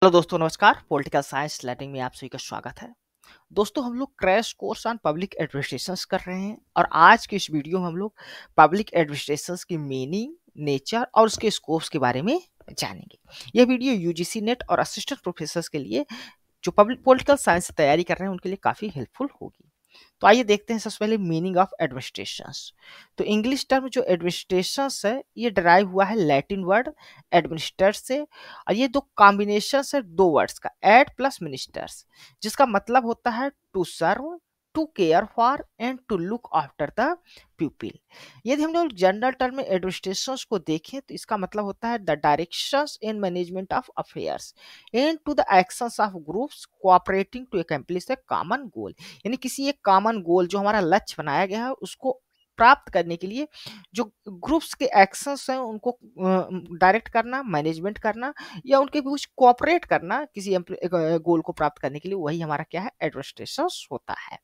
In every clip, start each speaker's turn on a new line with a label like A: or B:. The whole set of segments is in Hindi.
A: हेलो दोस्तों, नमस्कार। पॉलिटिकल साइंस लर्निंग में आप सभी का स्वागत है। दोस्तों, हम लोग crash course on public administrations कर रहे हैं और आज की इस वीडियो में हम लोग पब्लिक एडमिनिस्ट्रेशंस की मीनिंग, नेचर और उसके स्कोप्स के बारे में जानेंगे। यह वीडियो यूजीसी नेट और असिस्टेंट प्रोफेसर्स के लिए जो पब्लिक पॉलिटिकल साइंस से तैयारी कर रहे हैं उनके लिए काफ़ी हेल्पफुल होगी। तो आइए देखते हैं सबसे पहले मीनिंग ऑफ एडमिनिस्ट्रेशंस। तो इंग्लिश टर्म जो एडमिनिस्ट्रेशंस है ये डराइव हुआ है लैटिन वर्ड एडमिनिस्टर से, और ये दो कॉम्बिनेशन है दो वर्ड्स का, एड प्लस मिनिस्टर्स, जिसका मतलब होता है to serve, to care for and to look after the people. यदि हम लोग जनरल टर्म में एडमिनिस्ट्रेशंस को देखें तो इसका मतलब होता है the directions in management of affairs and to the actions of groups cooperating to accomplish the common goal. यानी किसी एक कॉमन गोल जो हमारा लक्ष्य बनाया गया है उसको प्राप्त करने के लिए जो ग्रुप्स के एक्शंस हैं उनको डायरेक्ट करना, मैनेजमेंट करना या उनके बीच कोऑपरेट करना किसी गोल को प्राप्त करने के लिए, वही हमारा क्या है, एडमिनिस्ट्रेशन होता है।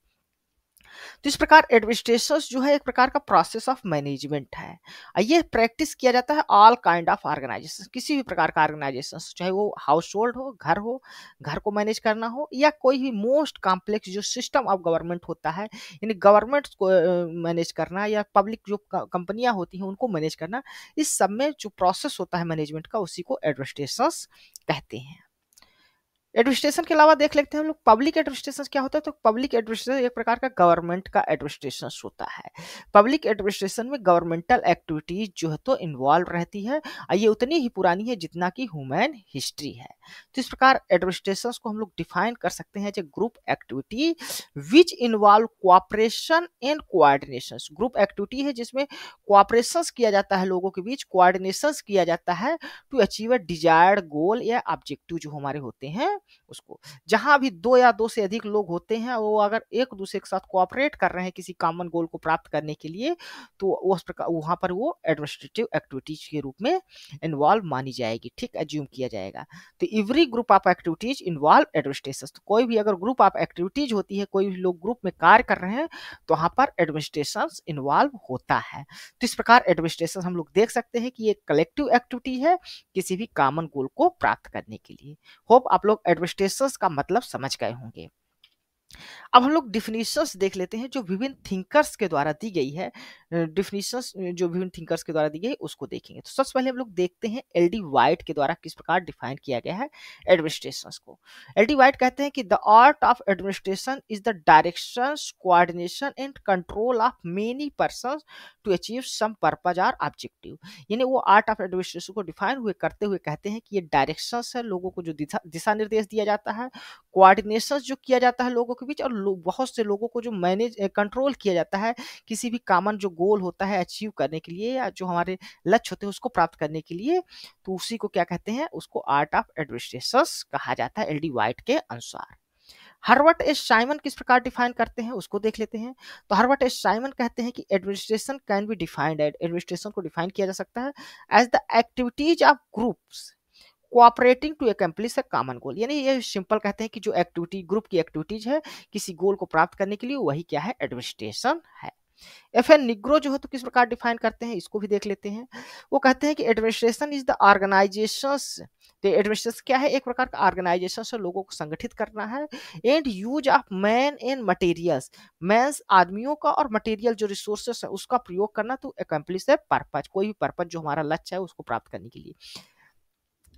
A: तो इस प्रकार एडमिनिस्ट्रेशन जो है एक प्रकार का प्रोसेस ऑफ मैनेजमेंट है। ये प्रैक्टिस किया जाता है ऑल काइंड ऑफ ऑर्गेनाइजेशन, किसी भी प्रकार का ऑर्गेनाइजेशन, चाहे वो हाउस होल्ड हो, घर को मैनेज करना हो, या कोई भी मोस्ट कॉम्प्लेक्स जो सिस्टम ऑफ गवर्नमेंट होता है, यानी गवर्नमेंट को मैनेज करना या पब्लिक जो कंपनियां होती हैं उनको मैनेज करना, इस सब में जो प्रोसेस होता है मैनेजमेंट का उसी को एडमिनिस्ट्रेशन कहते हैं। एडमिनिस्ट्रेशन के अलावा देख लेते हैं हम लोग पब्लिक एडमिनिस्ट्रेशन क्या होता है। तो पब्लिक एडमिनिस्ट्रेशन एक प्रकार का गवर्नमेंट का एडमिनिस्ट्रेशन होता है। पब्लिक एडमिनिस्ट्रेशन में गवर्नमेंटल एक्टिविटीज जो है तो इन्वॉल्व रहती है और ये उतनी ही पुरानी है जितना कि ह्यूमन हिस्ट्री है। तो इस प्रकार एडमिनिस्ट्रेशन को हम लोग डिफाइन कर सकते हैं group activity which involve cooperation and coordination. Group activity है जिसमें कोऑपरेशन किया जाता है लोगों के बीच, कोऑर्डिनेशन किया जाता है टू अचीव अ डिजायर्ड गोल या ऑब्जेक्टिव जो हमारे होते हैं उसको। जहां भी दो या दो से अधिक लोग होते हैं वो अगर एक दूसरे के साथ कोऑपरेट कर रहे हैं किसी कॉमन गोल को प्राप्त करने के लिए, तो उस प्रकार वहां पर वो एडमिनिस्ट्रेटिव एक्टिविटीज के रूप में इन्वॉल्व मानी जाएगी, ठीक, एज्यूम किया जाएगा। तो every group of activities involve administration. तो कोई भी अगर ग्रुप ऑफ एक्टिविटीज होती है, कोई भी लोग ग्रुप में कार्य कर रहे हैं, तो वहां पर एडमिनिस्ट्रेशन इन्वॉल्व होता है। तो इस प्रकार एडमिनिस्ट्रेशन हम लोग देख सकते हैं कि ये कलेक्टिव एक्टिविटी है किसी भी कॉमन गोल को प्राप्त करने के लिए। होप आप लोग एडमिनिस्ट्रेशन का मतलब समझ गए होंगे। अब हम लोग डिफिनीशंस देख लेते हैं जो विभिन्न थिंकर्स के द्वारा दी गई है। डिफिनीशंस जो विभिन्न थिंकर्स के द्वारा दी गई उसको देखेंगे। तो सबसे पहले हम लोग देखते हैं एलडी वाइट के द्वारा किस प्रकार डिफाइन किया गया है एडमिनिस्ट्रेशन को। एलडी वाइट कहते हैं कि the art of administration is the direction, coordination and control of many person to achieve some purpose और ऑब्जेक्टिव। यानी वो आर्ट ऑफ एडमिनिस्ट्रेशन को डिफाइन हुए करते हुए कहते हैं कि ये डायरेक्शन है, लोगों को जो दिशा निर्देश दिया जाता है, कोऑर्डिनेशन जो किया जाता है लोगों के बीच, और बहुत से लोगों को जो मैनेज कंट्रोल किया जाता है किसी भी कॉमन जो गोल होता है अचीव करने के लिए या जो हमारे लक्ष्य होते हैं उसको प्राप्त करने के लिए, तो उसी को क्या कहते हैं, उसको आर्ट ऑफ एडमिनिस्ट्रेशन कहा जाता है एलडी वाइट के अनुसार। हर्बर्ट एस साइमन किस प्रकार डिफाइन करते हैं उसको देख लेते हैं। तो हर्बर्ट एस साइमन कहते हैं कि administration can be defined, administration को डिफाइन किया जा सकता है as the activities of groups cooperating to accomplish a common goal. यानी ये सिंपल कहते हैं कि जो एक्टिविटी ग्रुप की एक्टिविटीज है किसी गोल को प्राप्त करने के लिए, वही क्या है, एडमिनिस्ट्रेशन है। एफ एन निग्रो जो है तो किस प्रकार डिफाइन करते हैं इसको भी देख लेते हैं। वो कहते हैं कि एडमिनिस्ट्रेशन इज द ऑर्गेनाइजेशन। तो एडमिनिस्ट्रेशन क्या है, एक प्रकार का ऑर्गेनाइजेशन से लोगों को संगठित करना है, and use of man and materials, men's आदमियों का और मटेरियल जो रिसोर्सेस है उसका प्रयोग करना टू अकम्प्लिश द पर्पज, कोई भी पर्पज जो हमारा लक्ष्य है उसको प्राप्त करने के लिए।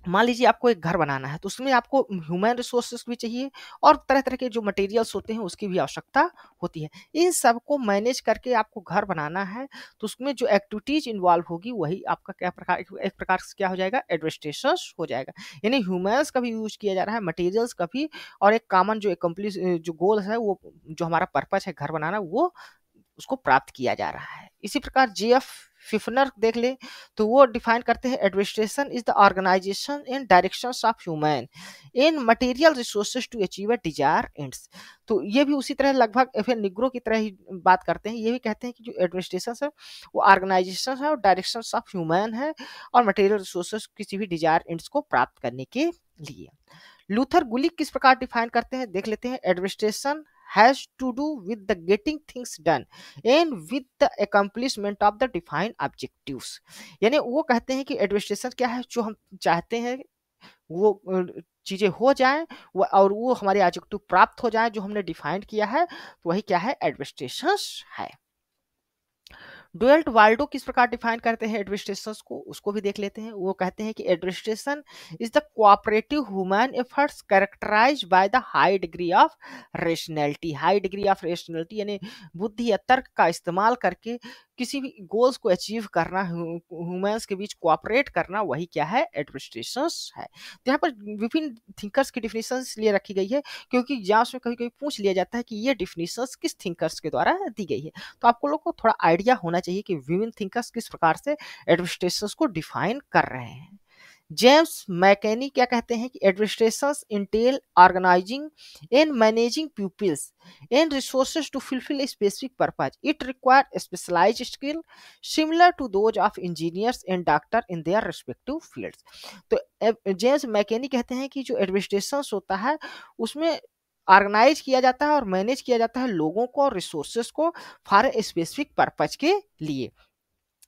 A: मान लीजिए आपको एक घर बनाना है तो उसमें आपको ह्यूमन रिसोर्सेस भी चाहिए और तरह तरह के जो मटेरियल्स होते हैं उसकी भी आवश्यकता होती है। इन सब को मैनेज करके आपको घर बनाना है, तो उसमें जो एक्टिविटीज इन्वॉल्व होगी वही आपका क्या प्रकार, एक प्रकार से क्या हो जाएगा, एडमिनिस्ट्रेशन हो जाएगा। यानी ह्यूमन्स का भी यूज किया जा रहा है, मटेरियल्स का भी, और एक कॉमन जो एकम्प्लिश जो गोल है वो जो हमारा पर्पज है घर बनाना, वो उसको प्राप्त किया जा रहा है। इसी प्रकार जेएफ फिफनर देख ले तो वो डिफाइन करते हैं administration is the organisation and directions of human in material resources to achieve a desire ends. तो ये भी उसी तरह लगभग एफ एन निग्रो की तरह ही बात करते हैं। ये भी कहते हैं कि जो एडमिनिस्ट्रेशन है वो ऑर्गेनाइजेशन है और डायरेक्शंस ऑफ ह्यूमन है और मटेरियल रिसोर्सेज किसी भी डिजायर एंड्स को प्राप्त करने के लिए। लूथर गुलिक किस प्रकार डिफाइन करते हैं देख लेते हैं। Administration has to do with the getting things done and with the accomplishment of the defined objectives। यानी वो कहते हैं कि एडमिनिस्ट्रेशन क्या है, जो हम चाहते हैं वो चीज़ें हो जाएँ और वो हमारे ऑब्जेक्टिव प्राप्त हो जाएँ जो हमने डिफाइन किया है, तो वही क्या है, एडमिनिस्ट्रेशंस है। डुएल्ट वाल्डो किस प्रकार डिफाइन करते हैं एडमिनिस्ट्रेशंस को, उसको भी देख लेते हैं। वो कहते हैं कि administration is the cooperative human efforts characterised by the high degree of rationality. High degree of rationality यानी बुद्धि या तर्क का इस्तेमाल करके किसी भी गोल्स को अचीव करना, ह्यूमंस के बीच कोऑपरेट करना, वही क्या है, एडमिनिस्ट्रेशंस है। तो यहाँ पर विभिन्न थिंकर्स की डिफिनेशन इसलिए रखी गई है क्योंकि एग्जाम्स में कभी कभी पूछ लिया जाता है कि ये डिफिनेशंस किस थिंकर्स के द्वारा दी गई है। तो आपको लोग को थोड़ा आइडिया होना चाहिए कि विभिन्न थिंकर्स किस प्रकार से एडमिनिस्ट्रेशंस को डिफाइन कर रहे हैं। जेम्स मैकेनी क्या कहते हैं कि administrations entail organising and managing peoples and resources to fulfil a specific purpose. It require specialised skill similar to those of engineers and doctor in their respective fields. तो जेम्स मैकेनी कहते हैं कि जो एडमिनिस्ट्रेशंस होता है उसमें ऑर्गेनाइज किया जाता है और मैनेज किया जाता है लोगों को और रिसोर्सेज को फॉर ए स्पेसिफिक पर्पज के लिए।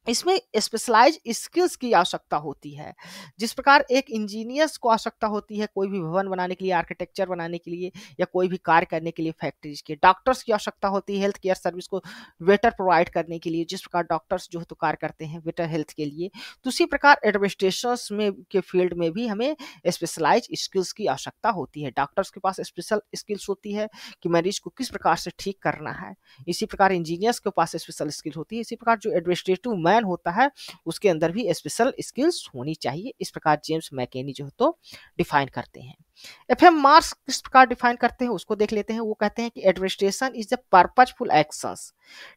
A: इसमें स्पेशलाइज स्किल्स की आवश्यकता होती है। जिस प्रकार एक इंजीनियर्स को आवश्यकता होती है कोई भी भवन बनाने के लिए, आर्किटेक्चर बनाने के लिए या कोई भी कार्य करने के लिए फैक्ट्रीज के, डॉक्टर्स की आवश्यकता होती है हेल्थ केयर सर्विस को बेटर प्रोवाइड करने के लिए, जिस प्रकार डॉक्टर्स जो है तो कार्य करते हैं बेटर हेल्थ के लिए, तो उसी प्रकार एडमिनिस्ट्रेशन में के फील्ड में भी हमें स्पेशलाइज स्किल्स की आवश्यकता होती है। डॉक्टर्स के पास स्पेशल स्किल्स होती है कि मरीज को किस प्रकार से ठीक करना है, इसी प्रकार इंजीनियर्स के पास स्पेशल स्किल होती है, इसी प्रकार जो एडमिनिस्ट्रेटिव मैन होता है उसके अंदर भी स्पेशल स्किल्स होनी चाहिए। इस प्रकार जेम्स मैकेनी जो है तो डिफाइन करते हैं। एफएम मार्क्स किस प्रकार डिफाइन करते हैं उसको देख लेते हैं। वो कहते हैं कि administration is the purposeful actions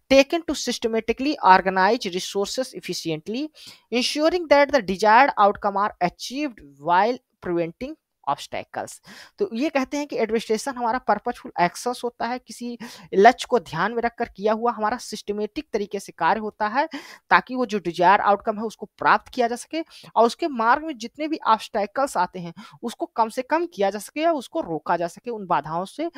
A: taken to systematically organize resources efficiently, ensuring that the desired outcome are achieved while preventing obstacles. तो ये कहते हैं कि एडमिनिस्ट्रेशन हमारा पर्पजफुल एक्शंस होता है, किसी लक्ष्य को ध्यान में रखकर किया हुआ हमारा सिस्टमेटिक तरीके से कार्य होता है ताकि वो जो डिजायर आउटकम है उसको प्राप्त किया जा सके और उसके मार्ग में जितने भी ऑब्स्टेकल्स आते हैं उसको कम से कम किया जा सके या उसको रोका जा सके। उन बाधाओं से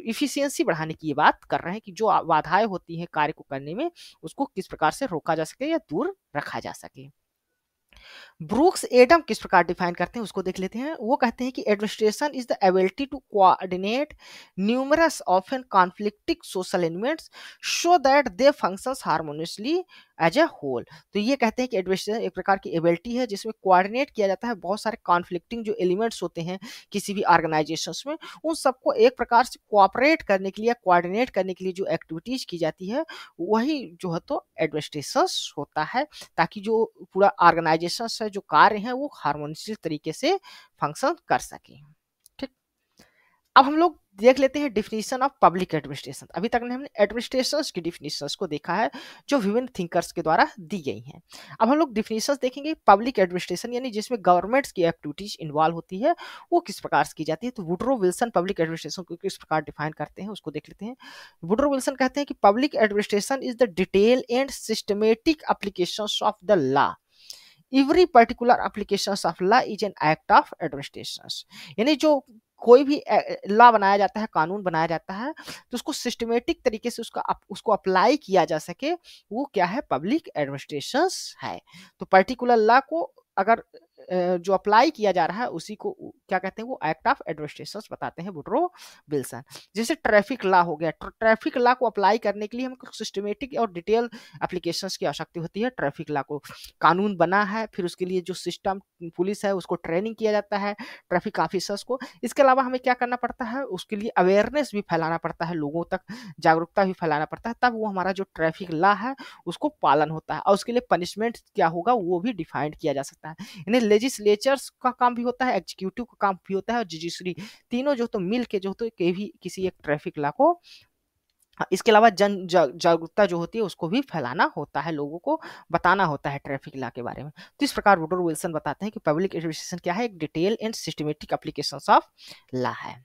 A: इफिशियंसी बढ़ाने की ये बात कर रहे हैं कि जो बाधाएं होती हैं कार्य को करने में उसको किस प्रकार से रोका जा सके या दूर रखा जा सके। ब्रूक्स एडम किस प्रकार डिफाइन करते हैं उसको देख लेते हैं। वो कहते हैं कि administration is the ability to coordinate numerous often conflicting social elements so that they functions harmoniously as a whole. तो ये कहते हैं कि एडमिनिस्ट्रेशन एक प्रकार की एबिलिटी है जिसमें कोऑर्डिनेट किया जाता है बहुत सारे कॉन्फ्लिक्टिंग जो एलिमेंट्स होते हैं किसी भी ऑर्गेनाइजेशंस में, उन सबको एक प्रकार से कोऑपरेट करने के लिए, कोऑर्डिनेट करने के लिए जो एक्टिविटीज की जाती है वही जो है तो एडमिनिस्ट्रेशन होता है, ताकि जो पूरा ऑर्गेनाइजेशन है जो कार्य है वो हार्मोनियस तरीके से फंक्शन कर सके। ठीक, अब हम लोग देख लेते हैं डिफिनीशन ऑफ पब्लिक एडमिनिस्ट्रेशन। अभी तक हमने एडमिनिस्ट्रेशंस की डिफिनीशंस को देखा है जो विभिन्न थिंकर्स के द्वारा दी गई हैं। अब हम लोग डिफिनीशंस देखेंगे पब्लिक एडमिनिस्ट्रेशन यानी जिसमें गवर्नमेंट्स की एक्टिविटीज इन्वॉल्व होती है वो किस प्रकार से की जाती है। तो वुडरो विल्सन पब्लिक एडमिनिस्ट्रेशन को किस प्रकार डिफाइन करते हैं उसको देख लेते हैं। वुडरो विल्सन कहते हैं कि public administration is the detail and systematic applications of the law. Every particular application of law is an act of administration. यानी जो कोई भी लॉ बनाया जाता है, कानून बनाया जाता है, तो उसको सिस्टमेटिक तरीके से उसको अप्लाई किया जा सके वो क्या है, पब्लिक एडमिनिस्ट्रेशन है। तो पर्टिकुलर लॉ को अगर जो अप्लाई किया जा रहा है उसी को क्या कहते हैं, वो एक्ट ऑफ एडमिनिस्ट्रेशन बताते हैं वुडरो विल्सन। जैसे ट्रैफिक लॉ हो गया, ट्रैफिक लॉ को अप्लाई करने के लिए हमको सिस्टमेटिक और डिटेल एप्लीकेशंस की आवश्यकता होती है। ट्रैफिक लॉ को कानून बना है, फिर उसके लिए जो सिस्टम पुलिस है उसको ट्रेनिंग किया जाता है ट्रैफिक ऑफिसर्स को। इसके अलावा हमें क्या करना पड़ता है, उसके लिए अवेयरनेस भी फैलाना पड़ता है, लोगों तक जागरूकता भी फैलाना पड़ता है, तब वो हमारा जो ट्रैफिक लॉ है उसको पालन होता है और उसके लिए पनिशमेंट क्या होगा वो भी डिफाइंड किया जा सकता है। यानी लेजिस्लेचर्स का काम भी होता है, एग्जीक्यूटिव का काम भी होता है और जुडिशरी, तीनों जो तो मिल के जो तो किसी एक ट्रैफिक लॉ को, इसके अलावा जागरूकता जो होती है उसको भी फैलाना होता है, लोगों को बताना होता है ट्रैफिक लॉ के बारे में। तो इस प्रकार वुडरो विल्सन बताते हैं कि पब्लिक एडमिनिस्ट्रेशन क्या है, एक detail and systematic applications of law है।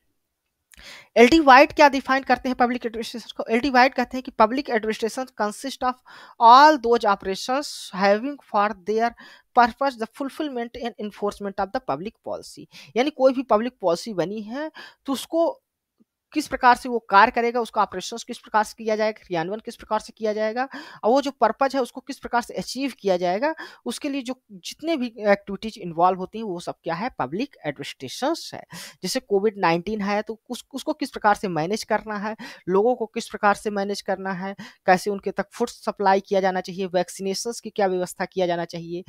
A: एलडी वाइट क्या डिफाइन करते हैं पब्लिक एडमिनिस्ट्रेशन को। एलडी वाइट कहते हैं कि public administration consist of all those operations having for their purpose the fulfilment and enforcement of the public policy. यानी कोई भी पब्लिक पॉलिसी बनी है तो उसको किस प्रकार से वो कार्य करेगा, उसका ऑपरेशंस किस प्रकार से किया जाएगा, क्रियान्वयन किस प्रकार से किया जाएगा, और वो जो पर्पज है उसको किस प्रकार से अचीव किया जाएगा, उसके लिए जो जितने भी एक्टिविटीज इन्वॉल्व होती हैं वो सब क्या है, पब्लिक एडमिनिस्ट्रेशंस है। जैसे कोविड-19 है तो उसको किस प्रकार से मैनेज करना है, लोगों को किस प्रकार से मैनेज करना है, कैसे उनके तक फूड सप्लाई किया जाना चाहिए, वैक्सीनेशंस की क्या व्यवस्था किया जाना चाहिए,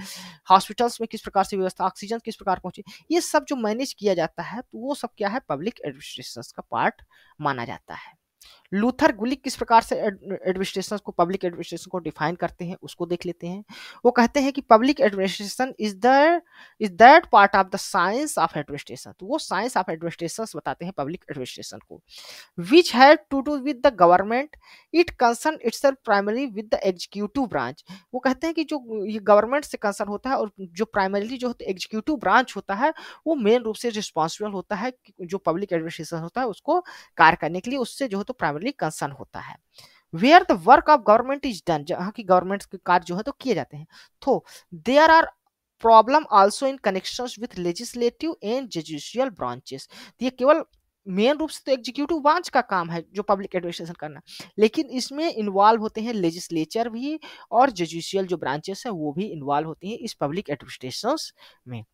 A: हॉस्पिटल्स में किस प्रकार से व्यवस्था, ऑक्सीजन किस प्रकार पहुंचे, ये सब जो मैनेज किया जाता है तो वो सब क्या है, पब्लिक एडमिनिस्ट्रेशंस का पार्ट माना जाता है। लूथर गुलिक किस प्रकार से एडमिनिस्ट्रेशन को, पब्लिक एडमिनिस्ट्रेशन को डिफाइन करते हैं उसको देख लेते हैं। वो कहते हैं कि public administration is that part of the science of administration. तो वो साइंस ऑफ एडमिनिस्ट्रेशन बताते हैं पब्लिक एडमिनिस्ट्रेशन को, which have to do with the government, it concern itself primary with the executive branch. वो कहते हैं कि जो ये गवर्नमेंट से कंसर्न होता है और जो प्राइमरीली जो एग्जीक्यूटिव ब्रांच होता है वो मेन रूप से रिस्पॉन्सिबल होता है जो पब्लिक एडमिनिस्ट्रेशन होता है उसको कार्य करने के लिए, उससे जो है तो प्राइमरली कंसर्न होता है। Where the work of government is done, जहाँ की गवर्नमेंट के कार्य जो है तो किए जाते हैं। तो there are problem also in connections with legislative and judicial branches. ये केवल मेन रूप से तो एग्जीक्यूटिव ब्रांच का काम है जो पब्लिक एडमिनिस्ट्रेशन करना, लेकिन इसमें इन्वॉल्व होते हैं लेजिस्लेचर भी और जुडिशियल जो ब्रांचेस है वो भी इन्वॉल्व होती हैं इस पब्लिक एडमिनिस्ट्रेशन में।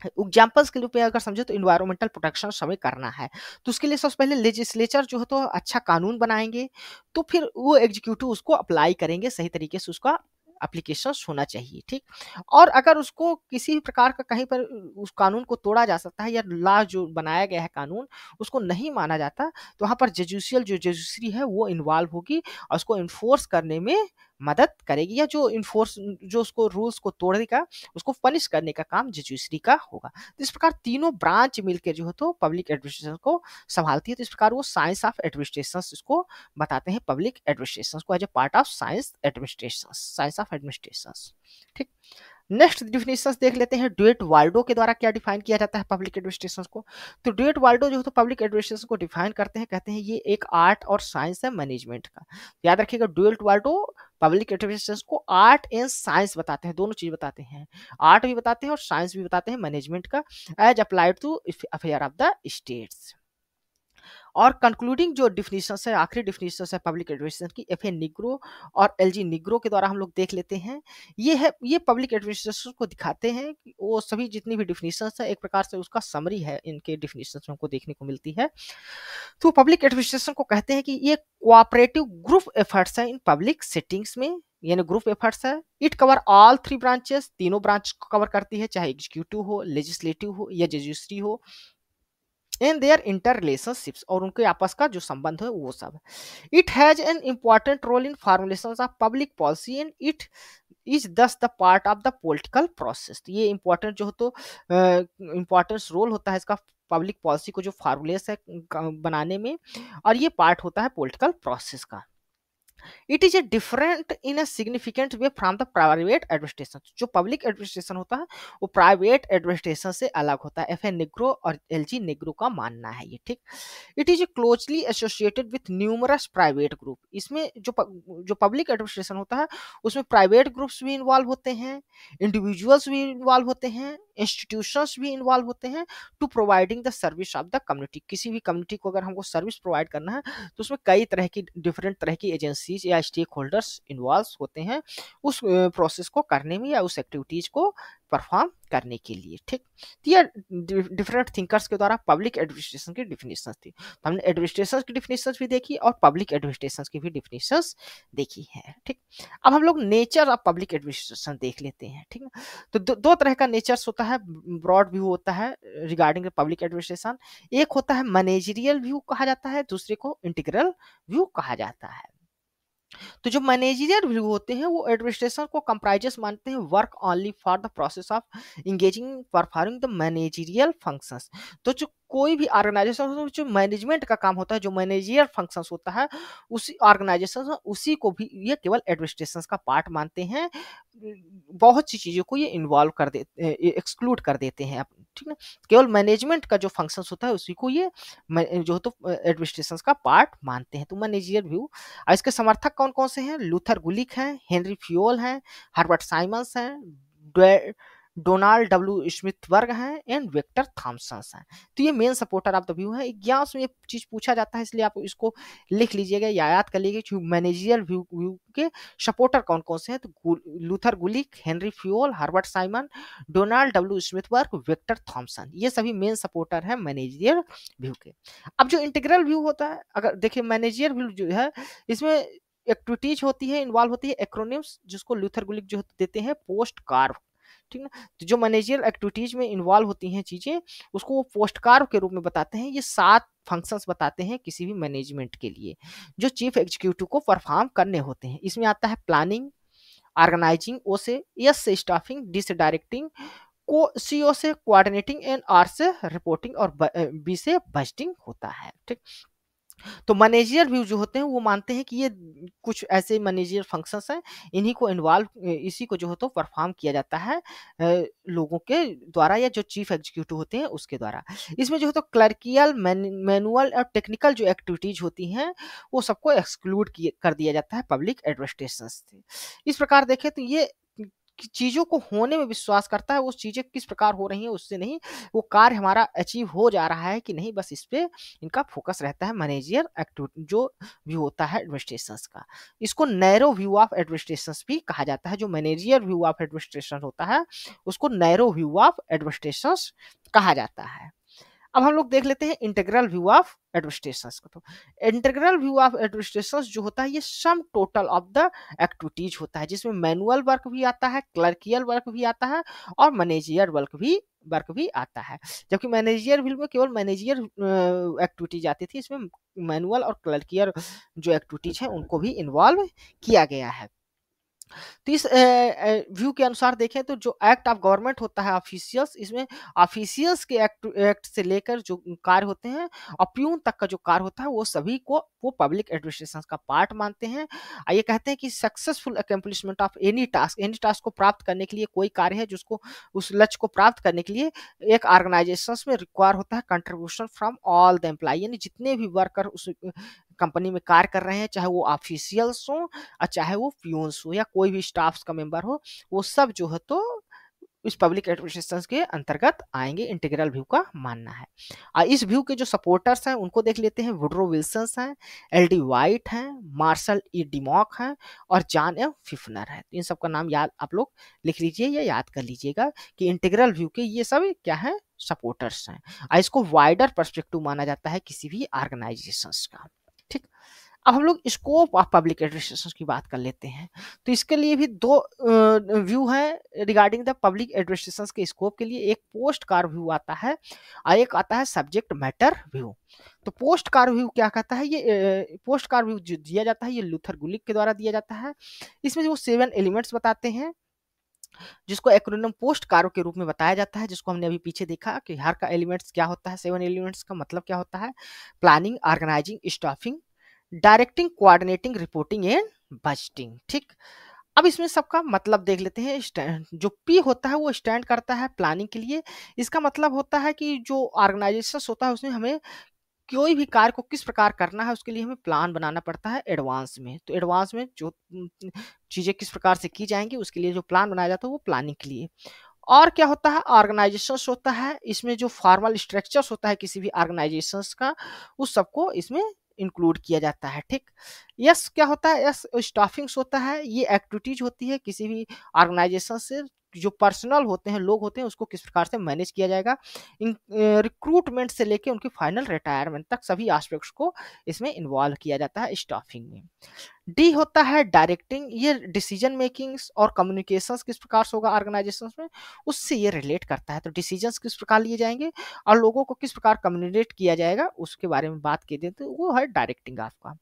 A: एग्जाम्पल्स के लिए पे अगर समझे तो इन्वायरमेंटल प्रोटेक्शन हमें करना है तो उसके लिए सबसे पहले लेजिस्लेचर जो है तो अच्छा कानून बनाएंगे, तो फिर वो एग्जीक्यूटिव उसको अप्लाई करेंगे, सही तरीके से उसका एप्लीकेशन होना चाहिए, ठीक। और अगर उसको किसी भी प्रकार का कहीं पर उस कानून को तोड़ा जा सकता है या लॉ जो बनाया गया है कानून उसको नहीं माना जाता, तो वहाँ पर जुडिशियल जो जजुडिशरी है वो इन्वॉल्व होगी और उसको इन्फोर्स करने में मदद करेगी, या जो इन्फोर्स जो उसको रूल्स को तोड़ेगा उसको पनिश करने का काम जुडिशरी का होगा। तो इस प्रकार तीनों ब्रांच मिलकर जो है तो पब्लिक एडमिनिस्ट्रेशन को संभालती है। तो इस प्रकार वो साइंस ऑफ एडमिनिस्ट्रेशन इसको बताते हैं, पब्लिक एडमिनिस्ट्रेशन को as a part of science of administration, ठीक। नेक्स्ट डिफिनेशन देख लेते हैं, ड्यूएट वाल्डो के द्वारा क्या डिफाइन किया जाता है पब्लिक एडमिनिस्ट्रेशन को। तो ड्यूएट वाल्डो जो है तो पब्लिक एडमिनिस्ट्रेशन को डिफाइन करते हैं, कहते हैं ये एक आर्ट और साइंस है मैनेजमेंट का। याद रखिएगा ड्यूएट वाल्डो पब्लिक एडमिनिस्ट्रेशन को आर्ट एंड साइंस बताते हैं, दोनों चीज बताते हैं, आर्ट भी बताते हैं और साइंस भी बताते हैं मैनेजमेंट का, as applied to affair of the states. और कंक्लूडिंग जो डिफिनीशन है, आखिरी डिफिनीशन है पब्लिक एडमिनिस्ट्रेशन की, एफ ए निग्रो और एल जी निग्रो के द्वारा हम लोग देख लेते हैं। ये पब्लिक एडमिनिस्ट्रेशन को दिखाते हैं कि वो सभी जितनी भी डिफिनीशन है एक प्रकार से उसका समरी है, इनके डिफिनीशन में हमको देखने को मिलती है। तो पब्लिक एडमिनिस्ट्रेशन को कहते हैं कि ये कोऑपरेटिव ग्रुप एफर्ट्स है इन पब्लिक सेटिंग्स में, यानी ग्रुप एफर्ट्स है। It cover all three branches, तीनों ब्रांच को कवर करती है, चाहे एग्जीक्यूटिव हो, लेजिस्लेटिव हो या जुडिशरी हो, इन देयर इंटर रिलेशनशिप्स, और उनके आपस का जो संबंध है वो सब। It has an important role in formulation of public policy and it is thus the part of the political process. ये इंपॉर्टेंट जो हो तो इंपॉर्टेंस रोल होता है इसका पब्लिक पॉलिसी को जो फार्मूलेस है बनाने में, और ये पार्ट होता है पॉलिटिकल प्रोसेस का। It is a different in a significant way from the private administration. जो पब्लिक एडमिनिस्ट्रेशन होता है वो प्राइवेट एडमिनिस्ट्रेशन से अलग होता है, एफ ए निग्रो और एल जी निग्रो का मानना है ये, ठीक। It is closely associated with numerous private group. इसमें जो पब्लिक एडमिनिस्ट्रेशन होता है उसमें प्राइवेट ग्रुप्स भी इन्वॉल्व होते हैं, इंडिविजुअल्स भी इन्वॉल्व होते हैं, इंस्टीट्यूशंस भी इन्वॉल्व होते हैं to providing the service of the community. किसी भी कम्युनिटी को अगर हमको सर्विस प्रोवाइड करना है तो उसमें कई तरह की डिफरेंट तरह की एजेंसीज या स्टेक होल्डर्स इन्वॉल्व होते हैं उस प्रोसेस को करने में या उस एक्टिविटीज को परफॉर्म करने के लिए, ठीक। तो ये डिफरेंट थिंकर्स के द्वारा पब्लिक एडमिनिस्ट्रेशन की डिफिनेशन थी। तो हमने एडमिनिस्ट्रेशन की डिफिनेशन भी देखी और पब्लिक एडमिनिस्ट्रेशन की भी डिफिनेशन देखी है, ठीक। अब हम लोग नेचर ऑफ पब्लिक एडमिनिस्ट्रेशन देख लेते हैं, ठीक है। तो दो तरह का नेचर्स होता है, ब्रॉड व्यू होता है रिगार्डिंग पब्लिक एडमिनिस्ट्रेशन। एक होता है मैनेजरियल व्यू कहा जाता है, दूसरे को इंटीग्रल व्यू कहा जाता है। तो जो मैनेजरियल व्यू होते हैं वो एडमिनिस्ट्रेशन को कंप्राइजेस मानते हैं work only for the process of engaging performing the managerial functions. तो जो कोई भी ऑर्गेनाइजेशन जो मैनेजमेंट का काम होता है, जो मैनेजरियल फंक्शंस होता है, उसी ऑर्गेनाइजेशन उसी को भी ये केवल एडमिनिस्ट्रेशन का पार्ट मानते हैं। बहुत सी चीजों को ये इन्वॉल्व कर देते, एक्सक्लूड कर देते हैं, ठीक ना। केवल मैनेजमेंट का जो फंक्शंस होता है उसी को ये जो तो एडमिनिस्ट्रेशन का पार्ट मानते हैं। तो मैनेजरियल व्यू, और इसके समर्थक कौन कौन से हैं, लूथर गुलिक हैं, हेनरी फ्योल हैं, हर्बर्ट साइमंस हैं, डोनाल्ड डब्ल्यू स्मिथबर्ग हैं एंड विक्टर थॉमसन हैं। तो ये main supporter of the view है। एग्जाम्स में ये चीज पूछा जाता है, इसलिए आप इसको लिख लीजिएगा या याद कर लीजिएगा। मैनेजियल व्यू के सपोर्टर कौन कौन से हैं, तो Luther Gulick, Henry Fayol, Herbert Simon, Donald W Smithburg, Victor Thompson, ये सभी मेन सपोर्टर हैं मैनेजियल व्यू के। अब जो इंटीग्रल व्यू होता है, अगर देखिए मैनेजियल व्यू जो है, इसमें एक्टिविटीज होती है, इन्वॉल्व होती है एक्रोनिम्स, जिसको लूथर गुलिक जो देते हैं पोस्ट कार्व, ठीक ना। तो जो मैनेजियल एक्टिविटीज में इन्वॉल्व होती हैं चीजें, उसको वो पोस्ट कार्व के रूप में बताते हैं। ये 7 फंक्शंस बताते हैं किसी भी मैनेजमेंट के लिए, जो चीफ एग्जीक्यूटिव को परफॉर्म करने होते हैं। इसमें आता है प्लानिंग, ऑर्गेनाइजिंग, ओ से, एस से स्टाफिंग, डी से डायरेक्टिंग, को सीओ से कोऑर्डिनेटिंग एंड आर से रिपोर्टिंग और बी से बजटिंग होता है, ठीक। तो मैनेजर व्यू जो होते हैं वो मानते हैं कि ये कुछ ऐसे मैनेजर फंक्शंस हैं, इन्हीं को इन्वॉल्व इसी को जो है तो परफॉर्म किया जाता है लोगों के द्वारा, या जो चीफ एग्जीक्यूटिव होते हैं उसके द्वारा। इसमें जो है तो क्लर्कियल, मैनुअल और टेक्निकल जो एक्टिविटीज होती हैं वो सबको एक्सक्लूड कर दिया जाता है पब्लिक एडमिनिस्ट्रेशन से। इस प्रकार देखें तो ये चीजों को होने में विश्वास करता है, वो चीजें किस प्रकार हो रही हैं उससे नहीं, वो कार्य हमारा अचीव हो जा रहा है कि नहीं, बस इस पे इनका फोकस रहता है मैनेजर एक्टिविटी जो व्यू होता है एडमिनिस्ट्रेशन का। इसको नैरो व्यू ऑफ एडमिनिस्ट्रेशन भी कहा जाता है। जो मैनेजर व्यू ऑफ एडमिनिस्ट्रेशन होता है उसको नैरो व्यू ऑफ एडमिनिस्ट्रेशन कहा जाता है। अब हम लोग देख लेते हैं इंटीग्रल व्यू ऑफ एडमिनिस्ट्रेशन को। तो इंटीग्रल व्यू ऑफ एडमिनिस्ट्रेशन जो होता है ये sum total of the activities होता है, जिसमें मैनुअल वर्क भी आता है, क्लर्कियल वर्क भी आता है और मैनेजियर वर्क भी आता है। जबकि मैनेजियर व्यू में केवल मैनेजियर एक्टिविटीज आती थी, इसमें मैनुअल और क्लर्कियल जो एक्टिविटीज हैं उनको भी इन्वॉल्व किया गया है। तो इस व्यू के अनुसार देखें तो जो एक्ट ऑफ गवर्नमेंट होता है ऑफिशियल्स, इसमें ऑफिशियल्स के एक्ट से लेकर जो कार्य होते हैं और प्यून तक का जो कार्य होता है वो सभी को वो पब्लिक एडमिनिस्ट्रेशन का पार्ट मानते हैं। ये कहते हैं कि successful accomplishment of any task को प्राप्त करने के लिए, कोई कार्य है जिसको उस लक्ष्य को प्राप्त करने के लिए एक ऑर्गेनाइजेशन में रिक्वायर होता है contribution from all the employ, यानी जितने भी वर्कर उस कंपनी में कार्य कर रहे हैं, चाहे वो ऑफिशियल्स हो और चाहे वो प्यून्स हो या कोई भी स्टाफ का मेंबर हो, वो सब जो है तो इस पब्लिक एडमिनिस्ट्रेशन के अंतर्गत आएंगे, इंटीग्रल व्यू का मानना है। और इस व्यू के जो सपोर्टर्स हैं उनको देख लेते हैं। वुडरो विल्सन हैं, एल.डी. वाइट हैं, मार्शल ई डिमॉक हैं और जॉन एफ फिफनर है। इन सब का नाम याद आप लोग लिख लीजिए या याद कर लीजिएगा कि इंटीग्रल व्यू के ये सब क्या है, सपोर्टर्स हैं। और इसको वाइडर पर्सपेक्टिव माना जाता है किसी भी ऑर्गेनाइजेशन का, ठीक। अब हम लोग स्कोप ऑफ पब्लिक एडमिनिस्ट्रेशन की बात कर लेते हैं। तो इसके लिए भी 2 व्यू हैं रिगार्डिंग द पब्लिक एडमिनिस्ट्रेशन के स्कोप के लिए। एक पोस्ट कार व्यू आता है और एक आता है सब्जेक्ट मैटर व्यू। तो पोस्ट कार व्यू क्या कहता है, ये पोस्ट कार व्यू जो दिया जाता है ये लूथर गुलिक के द्वारा दिया जाता है। इसमें जो 7 एलिमेंट्स बताते हैं, जिसको एक्रोनिम पोस्ट कार्य के रूप में बताया जाता है, जिसको हमने अभी पीछे देखा कि हर का एलिमेंट्स क्या होता है। 7 एलिमेंट्स का मतलब क्या होता है, planning, organising, staffing, directing, coordinating, reporting and budgeting, ठीक। अब इसमें सबका मतलब देख लेते हैं। जो पी होता है वो स्टैंड करता है प्लानिंग के लिए। इसका मतलब होता है कि जो ऑर्गेनाइजेशन होता है उसमें हमें कोई भी कार्य को किस प्रकार करना है उसके लिए हमें प्लान बनाना पड़ता है एडवांस में। तो एडवांस में जो चीज़ें किस प्रकार से की जाएंगी उसके लिए जो प्लान बनाया जाता है वो प्लानिंग के लिए। और क्या होता है, ऑर्गेनाइजेशन होता है, इसमें जो फॉर्मल स्ट्रक्चर्स होता है किसी भी ऑर्गेनाइजेशन का उस सबको इसमें इंक्लूड किया जाता है, ठीक। यस क्या होता है, यस स्टाफिंग्स होता है, ये एक्टिविटीज होती है किसी भी ऑर्गेनाइजेशन से जो पर्सनल होते हैं, लोग होते हैं, उसको किस प्रकार से मैनेज किया जाएगा, रिक्रूटमेंट से लेके उनकी फाइनल रिटायरमेंट तक सभी एस्पेक्ट्स को इसमें इन्वॉल्व किया जाता है स्टाफिंग में। डी होता है डायरेक्टिंग, ये डिसीजन मेकिंग्स और कम्युनिकेशंस किस प्रकार से होगा ऑर्गेनाइजेशंस में उससे ये रिलेट करता है। तो डिसीजंस किस प्रकार लिए जाएंगे और लोगों को किस प्रकार कम्युनिकेट किया जाएगा उसके बारे में बात की देते, तो वो है डायरेक्टिंग आपका।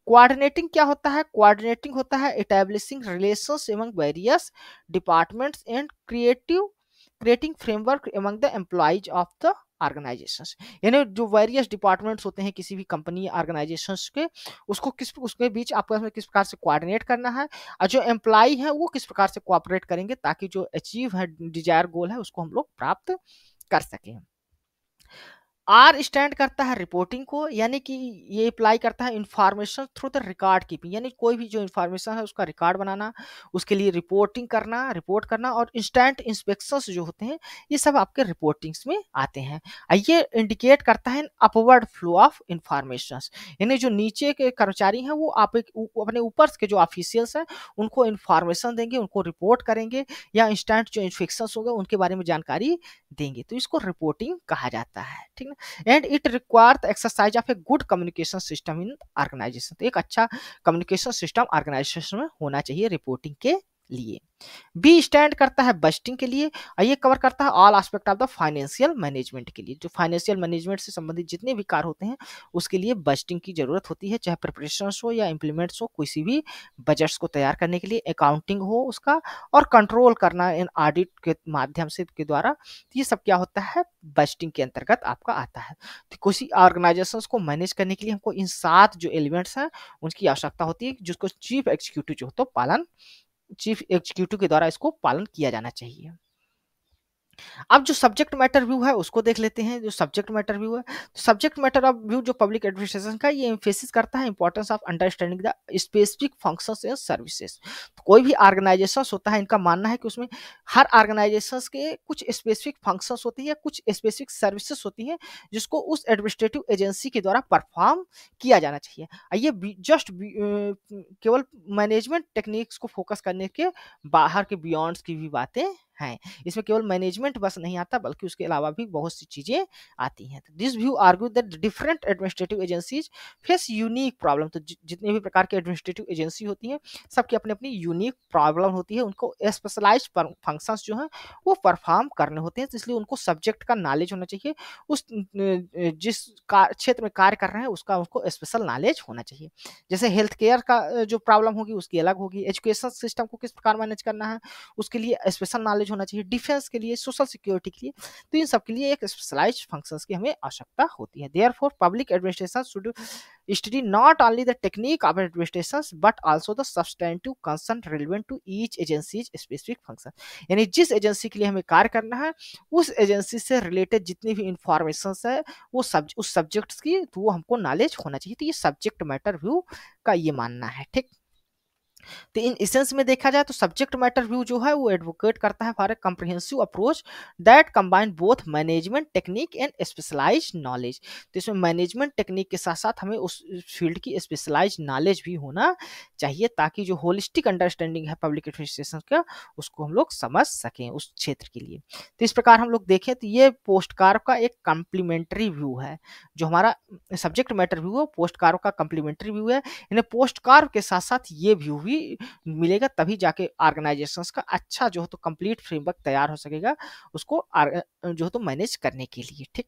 A: कोऑर्डिनेटिंग क्या होता है, कोऑर्डिनेटिंग होता है establishing relations among various departments and creating framework among the employees of the organisations, यानी जो वेरियस डिपार्टमेंट्स होते हैं किसी भी कंपनी ऑर्गेनाइजेशंस के, उसके बीच आपस में किस प्रकार से कोऑर्डिनेट करना है और जो एम्प्लॉय है वो किस प्रकार से कोऑपरेट करेंगे ताकि जो अचीव है डिजायर गोल है उसको हम लोग प्राप्त कर सकें। आर स्टैंड करता है रिपोर्टिंग को, यानी कि ये अप्लाई करता है information through the record keeping, यानी कोई भी जो इंफॉर्मेशन है उसका रिकॉर्ड बनाना, उसके लिए रिपोर्टिंग करना, रिपोर्ट करना, और इंस्टेंट इंस्पेक्शंस जो होते हैं ये सब आपके रिपोर्टिंग्स में आते हैं। ये इंडिकेट करता है अपवर्ड फ्लो ऑफ इंफॉर्मेशन, यानी जो नीचे के कर्मचारी हैं वो आप अपने ऊपर के जो ऑफिशियल्स हैं उनको इंफॉर्मेशन देंगे, उनको रिपोर्ट करेंगे, या इंस्टेंट जो इन्फेक्शंस होगा उनके बारे में जानकारी देंगे, तो इसको रिपोर्टिंग कहा जाता है, ठीक है। And it require the exercise of a good communication system in organisation, तो एक अच्छा कम्युनिकेशन सिस्टम ऑर्गेनाइजेशन में होना चाहिए रिपोर्टिंग के लिए। बी स्टैंड करता है बजटिंग के लिए, और ये कवर करता है all aspect of the financial management के लिए, जो फाइनेंशियल मैनेजमेंट से संबंधित जितने भी कार्य होते हैं उसके लिए बजटिंग की जरूरत होती है, चाहे प्रिपरेशन हो या इम्प्लीमेंट्स हो, किसी भी बजट्स को तैयार करने के लिए, अकाउंटिंग हो उसका, और कंट्रोल करना इन ऑडिट के माध्यम से के द्वारा, तो ये सब क्या होता है बजटिंग के अंतर्गत आपका आता है। तो किसी ऑर्गेनाइजेशंस को मैनेज करने के लिए हमको इन 7 जो एलिमेंट्स हैं उनकी आवश्यकता होती है, जिसको चीफ एग्जीक्यूटिव जो तो पालन चीफ एग्जीक्यूटिव के द्वारा इसको पालन किया जाना चाहिए। अब जो सब्जेक्ट मैटर व्यू है उसको देख लेते हैं। जो सब्जेक्ट मैटर व्यू है, तो सब्जेक्ट मैटर ऑफ व्यू जो पब्लिक एडमिनिस्ट्रेशन का, ये एम्फेसिस करता है importance of understanding the specific functions and services. तो कोई भी ऑर्गेनाइजेशन होता है, इनका मानना है कि उसमें हर ऑर्गेनाइजेशन के कुछ स्पेसिफिक फंक्शंस होती है, कुछ स्पेसिफिक सर्विसेज होती हैं जिसको उस एडमिनिस्ट्रेटिव एजेंसी के द्वारा परफॉर्म किया जाना चाहिए। ये जस्ट केवल मैनेजमेंट टेक्निक्स को फोकस करने के बाहर के बियॉन्ड्स की भी बातें हैं। इसमें केवल मैनेजमेंट बस नहीं आता बल्कि उसके अलावा भी बहुत सी चीजें आती हैं। This view argue that different administrative agencies face unique problem, तो जितने भी प्रकार के एडमिनिस्ट्रेटिव एजेंसी होती हैं सबकी अपनी अपनी यूनिक प्रॉब्लम होती है, उनको स्पेशलाइज फंक्शंस जो हैं वो परफॉर्म करने होते हैं, तो इसलिए उनको सब्जेक्ट का नॉलेज होना चाहिए, उस जिस क्षेत्र में कार्य कर रहे हैं उसका उनको स्पेशल नॉलेज होना चाहिए। जैसे हेल्थ केयर का जो प्रॉब्लम होगी उसकी अलग होगी, एजुकेशन सिस्टम को किस प्रकार मैनेज करना है उसके लिए स्पेशल नॉलेज होना चाहिए, डिफेंस के लिए, सोशल सिक्योरिटी के लिए, तो इन सब के लिए एक स्पेशलाइज्ड फंक्शंस की हमें आवश्यकता होती है। Therefore public administration should study not only the technique of administration but also the substantive concern relevant to each agencies specific function, यानी जिस एजेंसी के लिए हमें कार्य करना है उस एजेंसी से रिलेटेड जितनी भी इंफॉर्मेशन है वो उस सब्जेक्ट्स की, तो वो हमको नॉलेज होना चाहिए। तो ये सब्जेक्ट मैटर व्यू का ये मानना है, ठीक। तो इन इसेंस में देखा जाए तो सब्जेक्ट मैटर व्यू जो है वो एडवोकेट करता है for a comprehensive approach that combine both management technique and specialised knowledge. तो इसमें मैनेजमेंट टेक्निक के साथ साथ हमें उस फील्ड की स्पेशलाइज्ड नॉलेज भी होना चाहिए, ताकि जो होलिस्टिक अंडरस्टैंडिंग है पब्लिक एडमिनिस्ट्रेशन का उसको हम लोग समझ सकें उस क्षेत्र के लिए। तो इस प्रकार हम लोग देखें तो ये पोस्ट कार्ड का एक कम्प्लीमेंट्री व्यू है, जो हमारा सब्जेक्ट मैटर व्यू है पोस्ट कार्ड का कम्प्लीमेंट्री व्यू है। इन्हें पोस्ट कार्ड के साथ साथ ये व्यू भी मिलेगा, तभी जाके ऑर्गेनाइजेशंस का अच्छा जो है तो कंप्लीट फ्रेमवर्क तैयार हो सकेगा उसको जो है तो मैनेज करने के लिए, ठीक।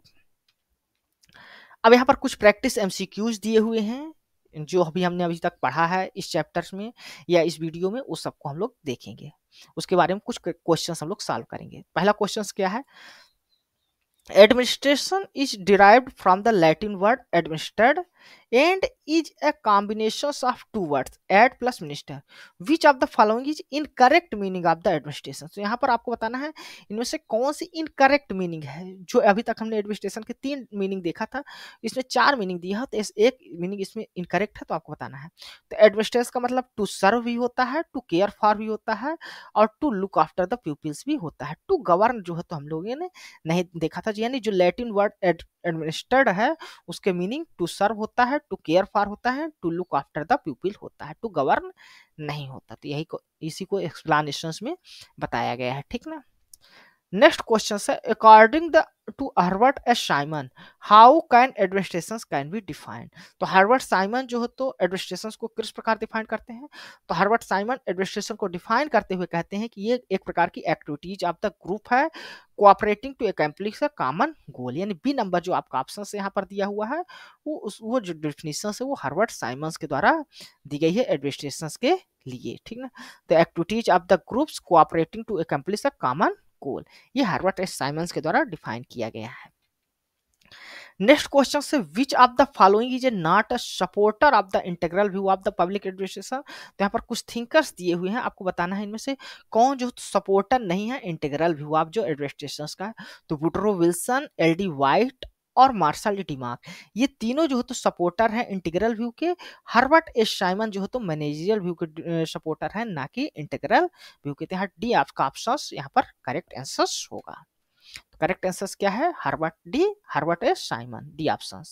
A: अब यहाँ पर कुछ प्रैक्टिस एमसीक्यूज दिए हुए हैं जो अभी हमने अभी तक पढ़ा है इस चैप्टर्स में या इस वीडियो में, उस सबको हम लोग देखेंगे, उसके बारे में कुछ क्वेश्चन हम लोग सॉल्व करेंगे। पहला क्वेश्चन क्या है, administration is derived from the Latin word administered and is a combination of two words ad plus minister. Which of the following is incorrect meaning of the administration? तो यहाँ पर आपको बताना है इनमें से कौन सी इनकरेक्ट मीनिंग है। जो अभी तक हमने एडमिनिस्ट्रेशन के 3 मीनिंग देखा था, इसमें 4 मीनिंग दिया है, तो एक मीनिंग इसमें इनकरेक्ट है, तो आपको बताना है। तो एडमिनिस्ट्रेशन का मतलब टू सर्व भी होता है, टू केयर फॉर भी होता है, और to look after the peoples भी होता है। टू गवर्न जो है तो हम लोगों ने नहीं देखा था, यानी जो लैटिन वर्ड एडमिनिस्टर्ड है उसके मीनिंग टू सर्व होता है, टू केयर फॉर होता है, to look after the people होता है, टू गवर्न नहीं होता। तो यही को इसी को एक्सप्लेनेशंस में बताया गया है, ठीक ना। नेक्स्ट क्वेश्चन है, according the two Herbert S Simon how can administration can be defined. तो हर्बर्ट साइमन जो है तो एडमिनिस्ट्रेशन को किस प्रकार डिफाइन करते हैं, तो हर्बर्ट साइमन एडमिनिस्ट्रेशन को डिफाइन करते हुए कहते हैं कि ये एक प्रकार की एक्टिविटीज ऑफ द ग्रुप है cooperating to accomplish a common goal, यानी बी नंबर जो आपका ऑप्शन से यहाँ पर दिया हुआ है वो जो डिफिनीशन है वो हर्बर्ट साइमन के द्वारा दी गई है एडमिनिस्ट्रेशन के लिए, ठीक ना। तो activities of the groups cooperating to accomplish a common goal, ये हर्बर्ट एस साइमंस के द्वारा डिफाइन किया गया है। नेक्स्ट क्वेश्चन से which of the following is A not a supporter of the integral view of the public administration. तो यहाँ पर कुछ थिंकर्स दिए हुए हैं, आपको बताना है इनमें से कौन जो सपोर्टर नहीं है इंटीग्रल व्यू ऑफ जो एडमिनिस्ट्रेशन का है। तो Woodrow Wilson, L D White और मार्शल डिमार्क, ये तीनों जो है तो सपोर्टर हैं इंटीग्रल व्यू के। हर्बर्ट एस साइमन जो है तो मैनेजरियल व्यू के सपोर्टर हैं, ना कि इंटीग्रल व्यू के। यहाँ डी आपका ऑप्शन यहाँ पर करेक्ट आंसर होगा। करेक्ट आंसर क्या है? Herbert D, Herbert S Simon, D option.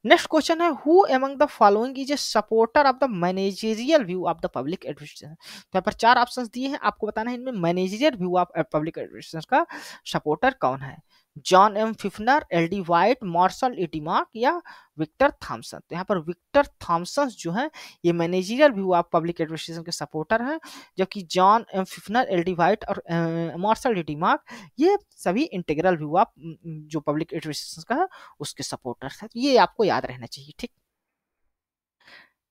A: Next question है, who among the following is a supporter of the managerial view of the public administration. तो यहाँ पर चार ऑप्शंस दिए हैं, आपको बताना है इनमें managerial view of public administration का सपोर्टर कौन है। John M Pfiffner, L D White, Marshall A Dimock या विक्टर थॉमसन। तो यहाँ पर विक्टर थॉमसन जो है ये managerial view of public administration के सपोर्टर हैं, जबकि John M Pfiffner, L D White और मार्शल ए डिमार्क ये सभी इंटीग्रल व्यू ऑफ जो पब्लिक एडमिनिस्ट्रेशन का है उसके सपोर्टर्स हैं। तो ये आपको याद रहना चाहिए, ठीक।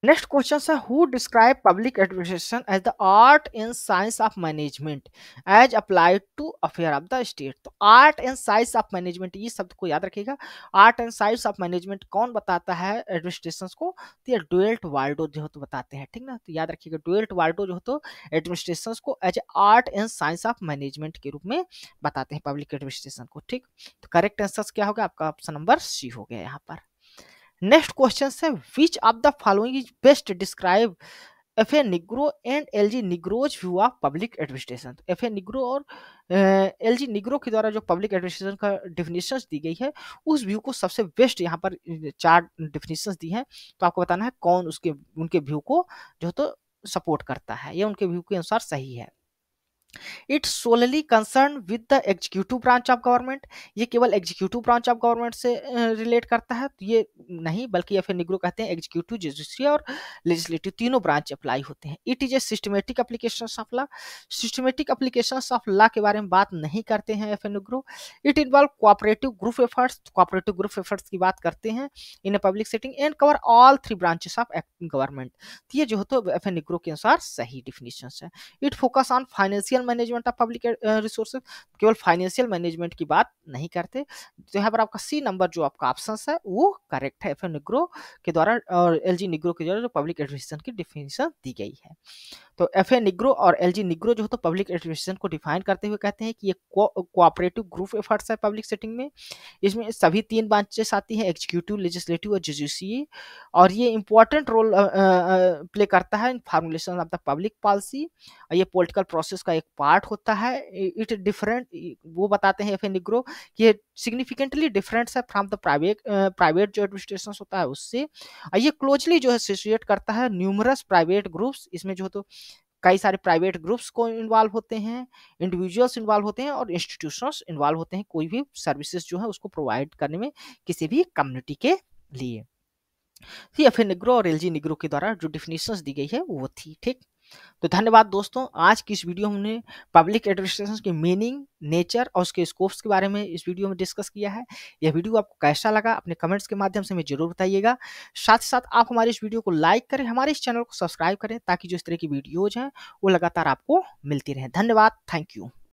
A: नेक्स्ट क्वेश्चन है, who describe public administration as the art and science of management as applied to affair of the state. तो art and science of management, ये शब्द को याद रखिएगा। Art and science of management कौन बताता है एडमिनिस्ट्रेशन को? तो ये ड्यूएल्ट वाल्डो जो है तो बताते हैं, ठीक ना। तो याद रखिएगा ड्यूएल्ट वाल्डो जो है तो एडमिनिस्ट्रेशन को as art and science of management के रूप में बताते हैं पब्लिक एडमिनिस्ट्रेशन को, ठीक। तो करेक्ट आंसर क्या होगा? आपका ऑप्शन नंबर सी हो गया यहाँ पर। नेक्स्ट क्वेश्चन है, which of the following is best describe F A Negro and L G Negroes view of public administration. F A Nigro और एल जी निग्रो के द्वारा जो पब्लिक एडमिनिस्ट्रेशन का डिफिनेशन दी गई है उस व्यू को सबसे बेस्ट यहाँ पर चार डिफिनेशन दी है। तो आपको बताना है कौन उसके उनके व्यू को जो तो सपोर्ट करता है या उनके व्यू के अनुसार सही है। It solely concern with the executive branch of government, ये केवल एग्जीक्यूटिव ब्रांच ऑफ गवर्नमेंट से रिलेट करता है। तो ये नहीं, बल्कि या फिर निग्रो कहते हैं एग्जीक्यूटिव, जुडिशियल और लेजिस्लेटिव तीनों ब्रांच अप्लाई होते हैं। It is a systematic application of law, systematic application of law के बारे में बात नहीं करते हैं F Nigro. It involve cooperative group efforts, cooperative group efforts की बात करते हैं in a public setting and cover all three branches of government. तो ये जो है तो एफ निग्रो के अनुसार सही डिफिनेशन है। It focus on financial management of public resources, केवल फाइनेंशियल मैनेजमेंट की बात नहीं करते। तो यहाँ पर आपका सी नंबर जो आपका ऑप्शन है वो करेक्ट है, एफ निग्रो के द्वारा और एल जी निग्रो के द्वारा जो पब्लिक एडमिनिस्ट्रेशन की डिफिनेशन दी गई है। तो एफ ए निग्रो और एल जी निग्रो जो है तो पब्लिक एडमिनिस्ट्रेशन को डिफाइन करते हुए कहते हैं कि ये कोऑपरेटिव ग्रुप एफर्ट्स है पब्लिक सेटिंग में। इसमें सभी तीन ब्रांचेस आती हैं, एग्जीक्यूटिव, लेजिस्लेटिव और जुडिशियल, और ये इंपॉर्टेंट रोल प्ले करता है इन formulation of the public policy. ये पॉलिटिकल प्रोसेस का एक पार्ट होता है। इट डिफरेंट, वो बताते हैं एफ ए निग्रो कि ये सिग्निफिकेंटली डिफरेंट है फ्रॉम द प्राइवेट जो एडमिनिस्ट्रेशन होता है उससे। ये क्लोजली जो है एसोसिएट करता है न्यूमरस प्राइवेट ग्रुप्स, इसमें जो तो कई सारे प्राइवेट ग्रुप्स को इन्वॉल्व होते हैं, इंडिविजुअल्स इन्वॉल्व होते हैं और इंस्टीट्यूशंस इन्वॉल्व होते हैं कोई भी सर्विसेज जो है उसको प्रोवाइड करने में किसी भी कम्युनिटी के लिए। तो एफ ए निग्रो और एल जी निग्रो के द्वारा जो डिफिनेशंस दी गई है वो थी, ठीक। तो धन्यवाद दोस्तों, आज की इस वीडियो में हमने पब्लिक एडमिनिस्ट्रेशन के मीनिंग, नेचर और उसके स्कोप्स के बारे में इस वीडियो में डिस्कस किया है। यह वीडियो आपको कैसा लगा अपने कमेंट्स के माध्यम से हमें जरूर बताइएगा। साथ ही साथ आप हमारे इस वीडियो को लाइक करें, हमारे इस चैनल को सब्सक्राइब करें ताकि जो इस तरह की वीडियोज हैं वो लगातार आपको मिलती रहें। धन्यवाद, थैंक यू।